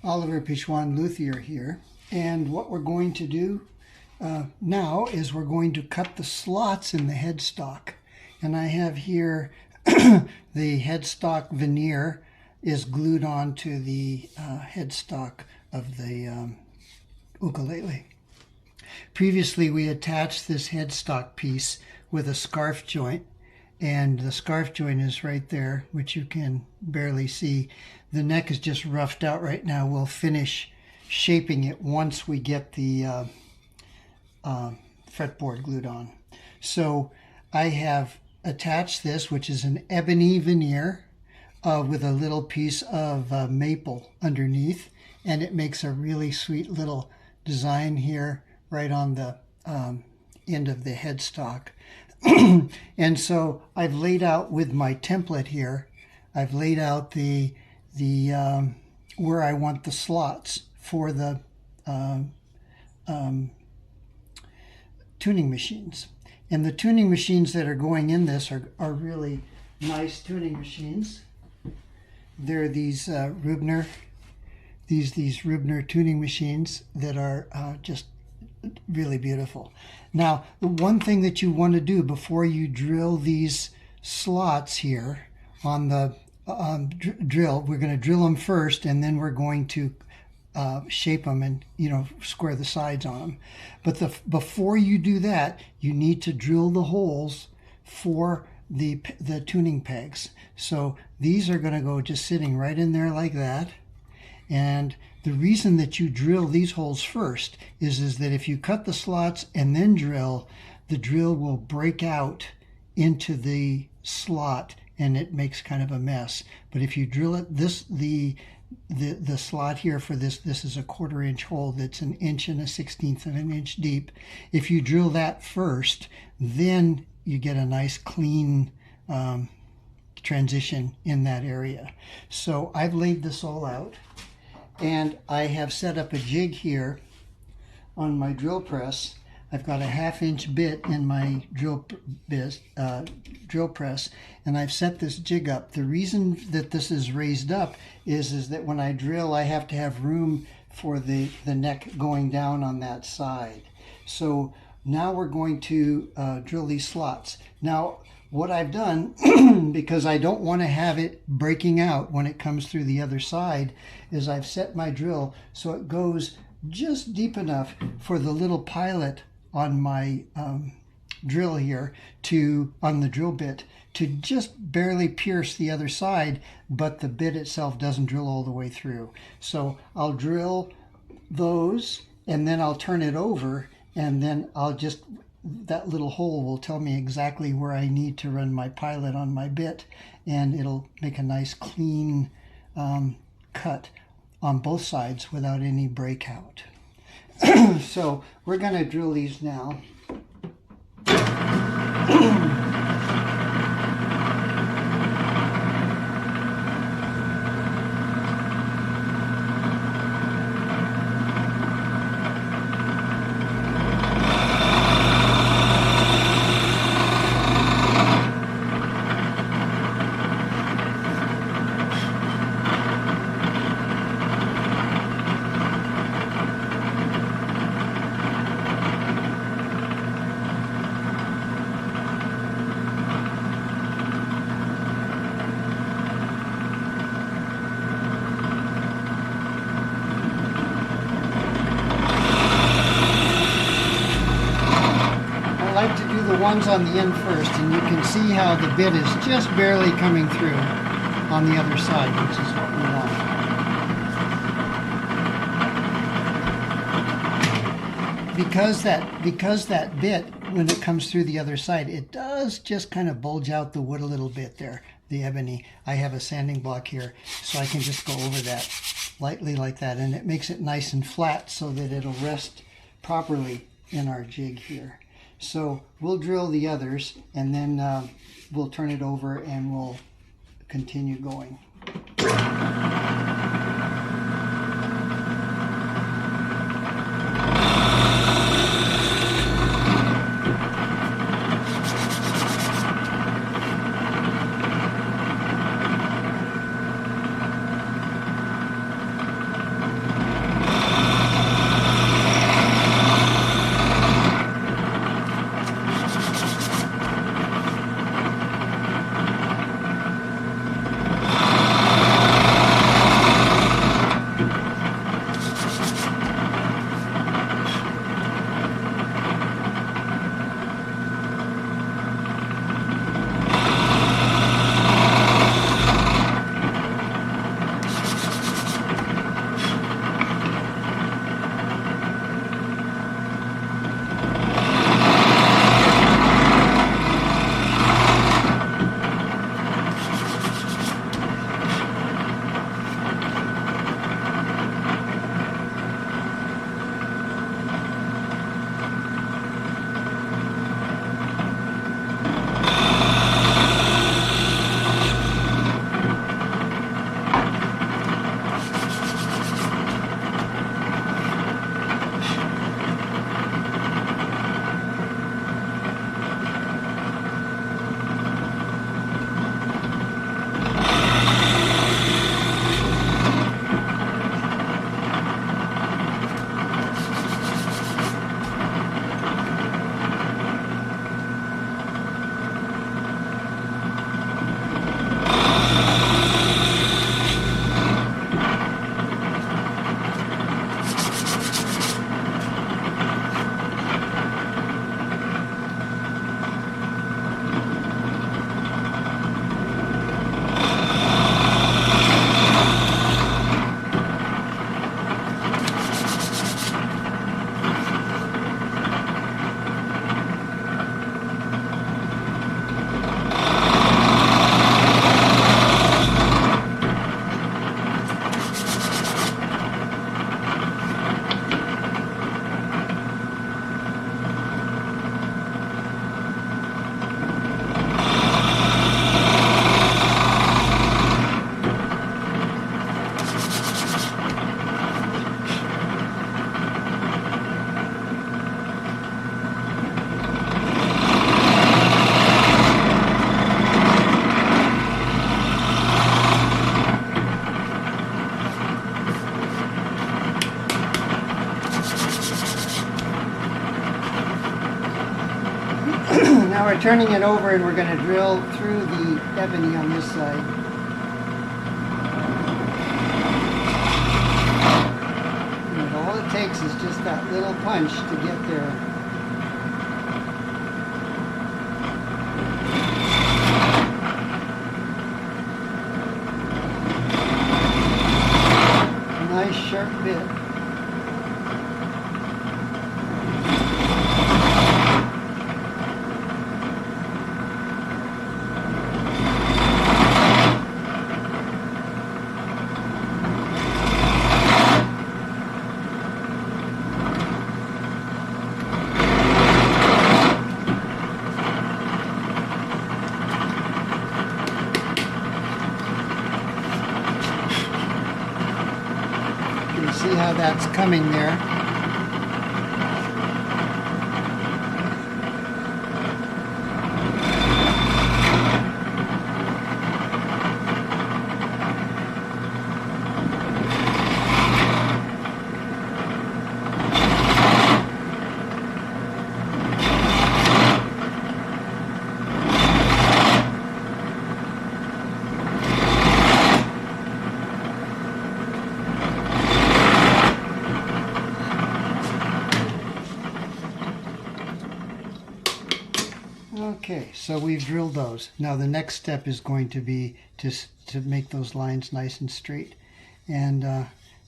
Oliver Pichwan Luthier here, and what we're going to do now is we're going to cut the slots in the headstock. And I have here the headstock veneer is glued onto the headstock of the ukulele. Previously we attached this headstock piece with a scarf joint, and the scarf joint is right there, which you can barely see. The neck is just roughed out right now. We'll finish shaping it once we get the fretboard glued on. So I have attached this, which is an ebony veneer with a little piece of maple underneath, and it makes a really sweet little design here right on the end of the headstock. And so I've laid out with my template here, I've laid out the where I want the slots for the tuning machines. And the tuning machines that are going in this are really nice tuning machines. They're these Rubner, these Rubner tuning machines that are just really beautiful. Now, the one thing that you want to do before you drill these slots here on the drill, we're going to drill them first, and then we're going to shape them and square the sides on them. But before you do that, you need to drill the holes for the tuning pegs. So these are going to go just sitting right in there like that. And the reason that you drill these holes first is that if you cut the slots and then drill, the drill will break out into the slot and it makes kind of a mess. But if you drill it, the slot here for this is a 1/4 inch hole that's 1 1/16 of an inch deep. If you drill that first, then you get a nice clean transition in that area. So I've laid this all out, and I have set up a jig here on my drill press. I've got a 1/2 inch bit in my drill press, and I've set this jig up. The reason that this is raised up is that when I drill, I have to have room for the neck going down on that side. So now we're going to drill these slots. Now, what I've done, because I don't want to have it breaking out when it comes through the other side, is I've set my drill so it goes just deep enough for the little pilot on my drill here on the drill bit to just barely pierce the other side, but the bit itself doesn't drill all the way through. So I'll drill those, and then I'll turn it over, and then that little hole will tell me exactly where I need to run my pilot on my bit, and it'll make a nice clean cut on both sides without any breakout. So we're going to drill these now. I like to do the ones on the end first, and you can see how the bit is just barely coming through on the other side, which is what we want. Because that bit, when it comes through the other side, it does just kind of bulge out the wood a little bit there, the ebony. I have a sanding block here, so I can just go over that lightly like that, and it makes it nice and flat so that it'll rest properly in our jig here. So we'll drill the others, and then we'll turn it over and we'll continue going. we're turning it over and we're going to drill through the ebony on this side. And all it takes is just that little punch to get there. Nice sharp bit. See how that's coming there. Okay, so we've drilled those. Now the next step is going to be to make those lines nice and straight. And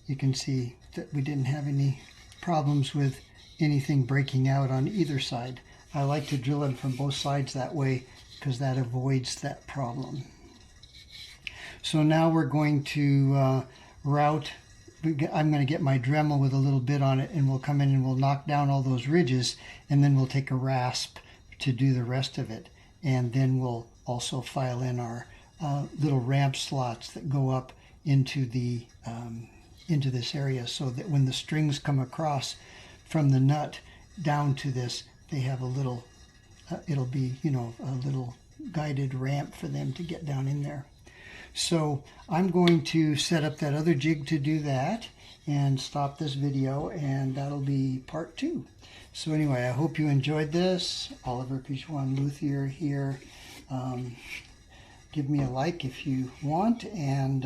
you can see that we didn't have any problems with anything breaking out on either side. I like to drill them from both sides that way because that avoids that problem. So now we're going to route. I'm going to get my Dremel with a little bit on it, and we'll come in and we'll knock down all those ridges, and then we'll take a rasp to do the rest of it. And then we'll also file in our little ramp slots that go up into the into this area, so that when the strings come across from the nut down to this, they have a little it'll be, you know, a little guided ramp for them to get down in there. So I'm going to set up that other jig to do that and stop this video, and that'll be part 2. So anyway, I hope you enjoyed this. Oliver Pichwan Luthier here. Give me a like if you want, and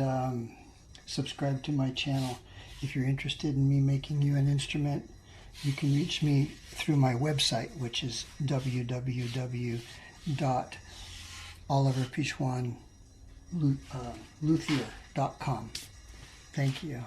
subscribe to my channel. If you're interested in me making you an instrument, you can reach me through my website, which is www.oliverpichwanluthier.com. Thank you.